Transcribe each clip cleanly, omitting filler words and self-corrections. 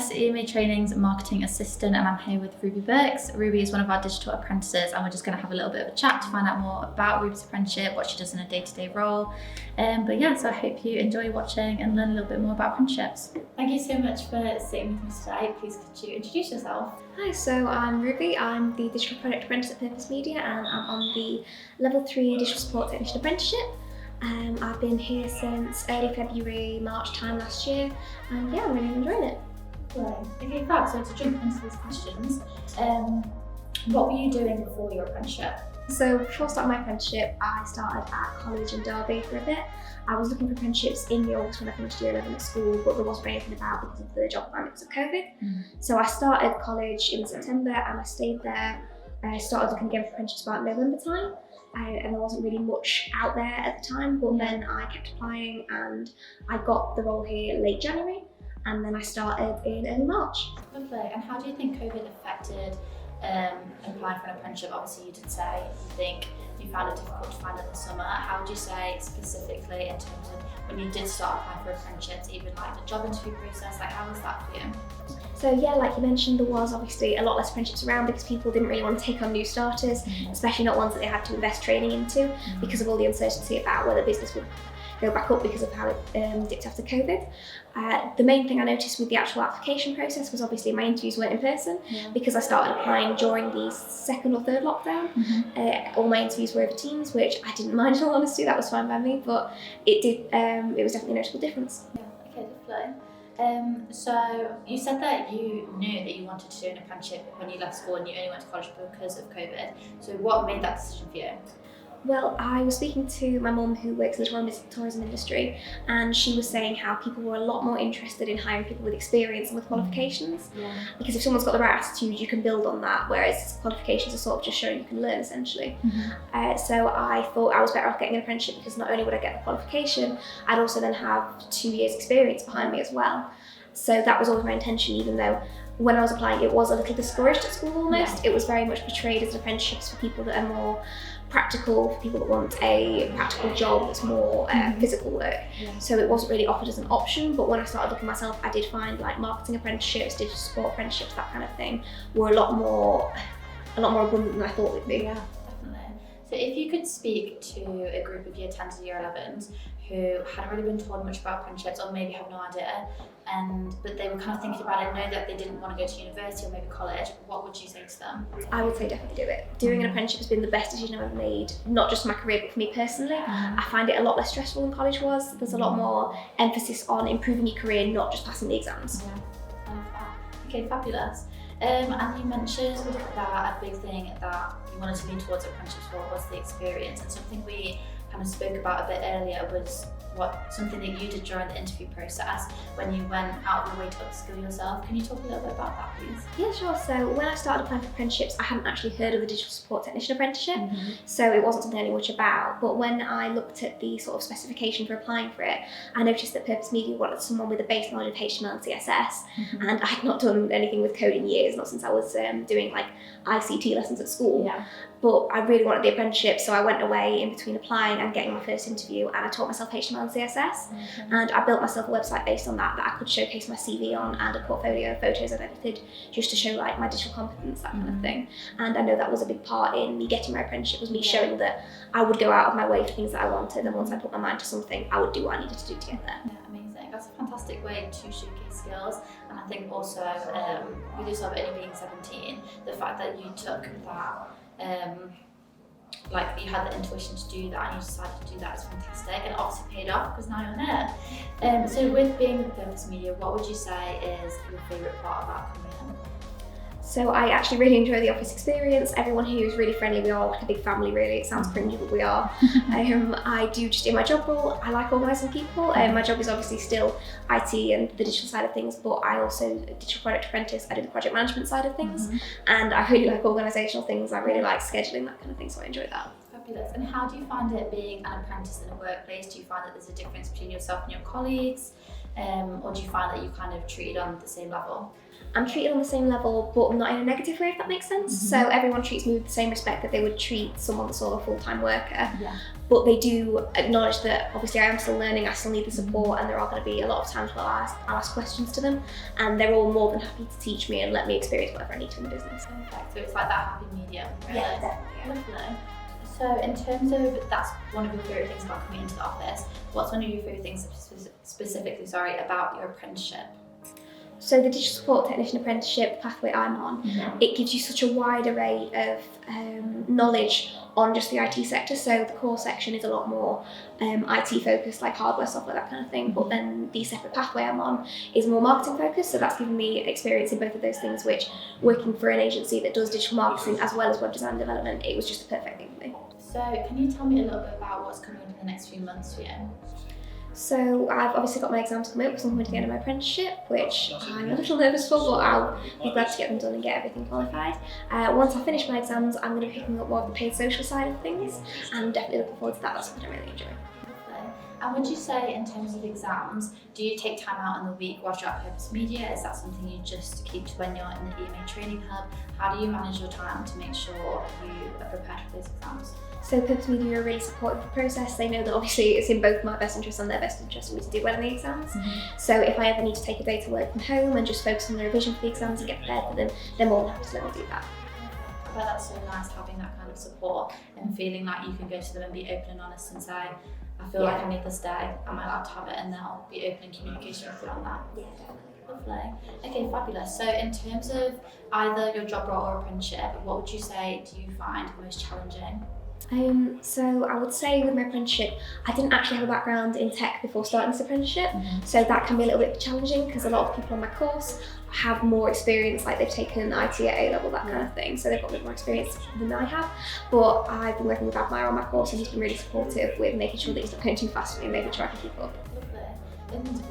podcast, EMA Training's marketing assistant, and I'm here with Ruby Birks. Ruby is one of our digital apprentices, and we're just going to have a little bit of a chat to find out more about Ruby's apprenticeship, what she does in a day-to-day role. But yeah, so I hope you enjoy watching and learn a little bit more about apprenticeships. Thank you so much for sitting with me today. Please could you introduce yourself? Hi, so I'm Ruby. I'm the Digital Product Apprentice at Purpose Media, and I'm on the Level 3 Digital Support Technician Apprenticeship. I've been here since early February, March time last year, and yeah, I'm really enjoying it. Right. Okay, fab. So to jump into these questions, what were you doing before your apprenticeship? So before starting my apprenticeship, I started at college in Derby for a bit. I was looking for apprenticeships in the August when I finished year 11 at school, but there wasn't anything about because of the job requirements of COVID. So I started college in September and I stayed there. I started looking again for apprenticeships about November time. And there wasn't really much out there at the time, but then I kept applying and I got the role here late January, and then I started in early March. Lovely. And how do you think COVID affected applying for an apprenticeship? Obviously you did say you think you found it difficult to find in the summer. How would you say specifically in terms of when you did start applying for apprenticeships, even like the job interview process, like how was that for you? So yeah, like you mentioned, there was obviously a lot less apprenticeships around because people didn't really want to take on new starters, especially not ones that they had to invest training into because of all the uncertainty about whether business would go back up because of how it dipped after COVID. The main thing I noticed with the actual application process was obviously my interviews weren't in person because I started applying during the second or third lockdown. All my interviews were over Teams, which I didn't mind in all honesty, that was fine by me, but it was definitely a noticeable difference. Yeah, okay, lovely. So you said that you knew that you wanted to do an apprenticeship when you left school and you only went to college because of COVID. So what made that decision for you? Well, I was speaking to my mum who works in the tourism industry, and she was saying how people were a lot more interested in hiring people with experience and with qualifications. Because if someone's got the right attitude, you can build on that, whereas qualifications are sort of just showing you can learn essentially. So I thought I was better off getting an apprenticeship because not only would I get the qualification, I'd also then have 2 years experience behind me as well. So that was always my intention, even though when I was applying it was a little discouraged at school almost. It was very much portrayed as an apprenticeship for people that are more practical, for people that want a practical job that's more physical work. So it wasn't really offered as an option, but when I started looking myself, I did find like marketing apprenticeships, digital support apprenticeships, that kind of thing were a lot more abundant than I thought they'd be. Yeah, definitely. So if you could speak to a group of year 10s and year 11s who hadn't really been told much about apprenticeships or maybe have no idea, but they were kind of thinking about it, know that they didn't want to go to university or maybe college, what would you say to them? I would say definitely do it. Doing an apprenticeship has been the best decision I've ever made, not just for my career but for me personally. I find it a lot less stressful than college was. There's a lot more emphasis on improving your career, not just passing the exams. Okay, fabulous. And you mentioned that a big thing that you wanted to lean towards apprenticeships for was the experience, and something we kind of spoke about a bit earlier was something that you did during the interview process when you went out of your way to upskill yourself. Can you talk a little bit about that, please? Yeah, sure. So when I started applying for apprenticeships, I hadn't actually heard of the Digital Support Technician Apprenticeship, so it wasn't something I knew much about. But when I looked at the sort of specification for applying for it, I noticed that Purpose Media wanted someone with a base knowledge of HTML and CSS, and I had not done anything with code in years, not since I was doing like ICT lessons at school. But I really wanted the apprenticeship, so I went away in between applying and getting my first interview, and I taught myself HTML and CSS, and I built myself a website based on that I could showcase my CV on, and a portfolio of photos I've edited just to show like my digital competence, that kind of thing. And I know that was a big part in me getting my apprenticeship, was me showing that I would go out of my way for things that I wanted, and once I put my mind to something, I would do what I needed to do to get there. Yeah, amazing. That's a fantastic way to showcase skills, and I think also with yourself only being 17, the fact that you took that like you had the intuition to do that and you decided to do that is fantastic, and obviously paid off because now you're on it. So with being with Purpose Media, what would you say is your favourite part about coming in? So I actually really enjoy the office experience. Everyone here is really friendly. We are like a big family really. It sounds cringy, but we are. I do just in my job role, I like organising people. My job is obviously still IT and the digital side of things, but I also, Digital Product Apprentice, I do the project management side of things. And I really like organisational things. I really like scheduling, that kind of thing, so I enjoy that. Fabulous. And how do you find it being an apprentice in a workplace? Do you find that there's a difference between yourself and your colleagues? Or do you find that you kind of treated on the same level? I'm treated on the same level, but not in a negative way, if that makes sense. So everyone treats me with the same respect that they would treat someone that's all a full-time worker. Yeah. But they do acknowledge that obviously I am still learning, I still need the support, and there are going to be a lot of times where I'll ask questions to them, and they're all more than happy to teach me and let me experience whatever I need to in the business. Perfect. So it's like that happy medium, really. Yeah, definitely. Lovely. So in terms of, that's one of your favourite things about coming into the office, what's one of your favourite things specifically about your apprenticeship? So the Digital Support Technician Apprenticeship, the pathway I'm on, it gives you such a wide array of knowledge on just the IT sector. So the core section is a lot more IT focused, like hardware, software, that kind of thing. But then the separate pathway I'm on is more marketing focused. So that's given me experience in both of those things, which working for an agency that does digital marketing as well as web design development, it was just the perfect thing for me. So can you tell me a little bit about what's coming up in the next few months for you? So I've obviously got my exams coming up because I'm coming to the end of my apprenticeship, which I'm a little nervous for, but I'll be glad to get them done and get everything qualified. Once I finish my exams, I'm going to be picking up more of the paid social side of things, and I'm definitely looking forward to that. That's something I really enjoy. And would you say, in terms of exams, do you take time out in the week whilst you're at Purpose Media? Is that something you just keep to when you're in the EMA training hub? How do you manage your time to make sure you are prepared for those exams? So Purpose Media are really supportive of the process. They know that obviously it's in both my best interest and their best interest for me to do well in the exams. So if I ever need to take a day to work from home and just focus on the revision for the exams and get prepared for them, they're more than happy to let me do that. I bet that's so nice having that kind of support and feeling like you can go to them and be open and honest and say, I feel like I need this day, am I allowed to have it? And they'll be open in communication with you on that. Yeah, definitely. Lovely. Okay, fabulous. So in terms of either your job role or apprenticeship, what would you say do you find most challenging? So I would say with my apprenticeship, I didn't actually have a background in tech before starting this apprenticeship, so that can be a little bit challenging because a lot of people on my course have more experience, like they've taken IT at A level, that kind of thing, so they've got a bit more experience than I have. But I've been working with Admire on my course and he's been really supportive with making sure that he's not going too fast for me and making sure I can keep up. Lovely. And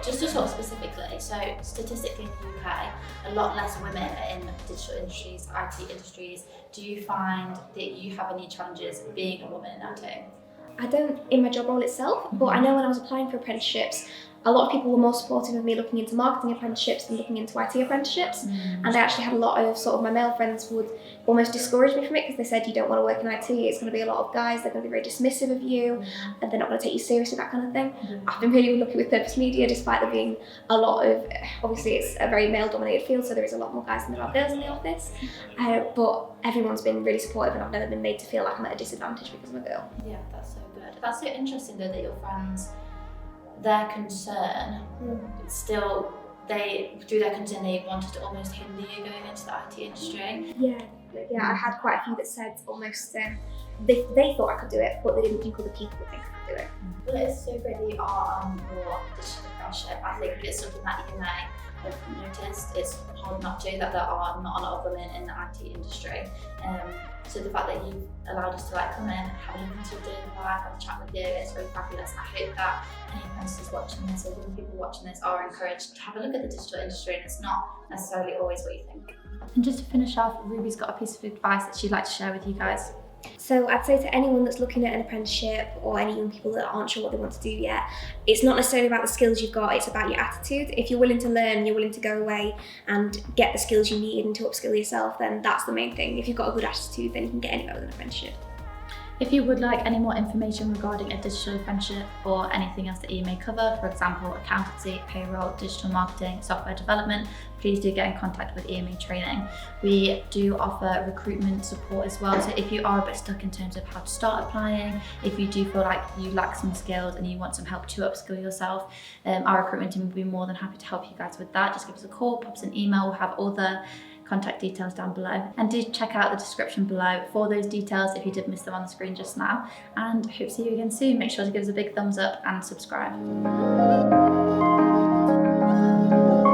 just to talk specifically, so statistically in the UK, a lot less women are in digital industries, IT industries. Do you find that you have any challenges being a woman in IT? I don't in my job role itself, but I know when I was applying for apprenticeships, a lot of people were more supportive of me looking into marketing apprenticeships than looking into IT apprenticeships. And I actually had a lot of sort of my male friends would almost discourage me from it because they said you don't want to work in IT, it's going to be a lot of guys, they're going to be very dismissive of you and they're not going to take you seriously, that kind of thing. I've been really lucky with Purpose Media despite there being a lot of, obviously it's a very male dominated field, so there is a lot more guys than there are girls in the office, but everyone's been really supportive and I've never been made to feel like I'm at a disadvantage because I'm a girl. Yeah, that's so good. That's so interesting though that your friends, their concern still, through their concern they wanted to almost hinder you going into the IT industry. Yeah, I had quite a few that said almost they thought I could do it, but they didn't think other people would think I could do it. Well, it's so great that you are on your digital apprenticeship. I think it's something that EMA have noticed. It's hard not to, that there are not a lot of women in the IT industry. So the fact that you've allowed us to come in, have a look into your daily life, have a chat with you, it's really fabulous. I hope that any apprentices watching this or young people watching this are encouraged to have a look at the digital industry, and it's not necessarily always what you think. And just to finish off, Ruby's got a piece of advice that she'd like to share with you guys. So I'd say to anyone that's looking at an apprenticeship or any young people that aren't sure what they want to do yet, it's not necessarily about the skills you've got, it's about your attitude. If you're willing to learn, you're willing to go away and get the skills you need and to upskill yourself, then that's the main thing. If you've got a good attitude, then you can get anywhere with an apprenticeship. If you would like any more information regarding a digital apprenticeship or anything else that you may cover, for example, accountancy, payroll, digital marketing, software development, please do get in contact with EMA Training. We do offer recruitment support as well, so if you are a bit stuck in terms of how to start applying, if you do feel like you lack some skills and you want some help to upskill yourself, our recruitment team will be more than happy to help you guys with that. Just give us a call, pop us an email, we'll have all the contact details down below, and do check out the description below for those details if you did miss them on the screen just now, and hope to see you again soon. Make sure to give us a big thumbs up and subscribe.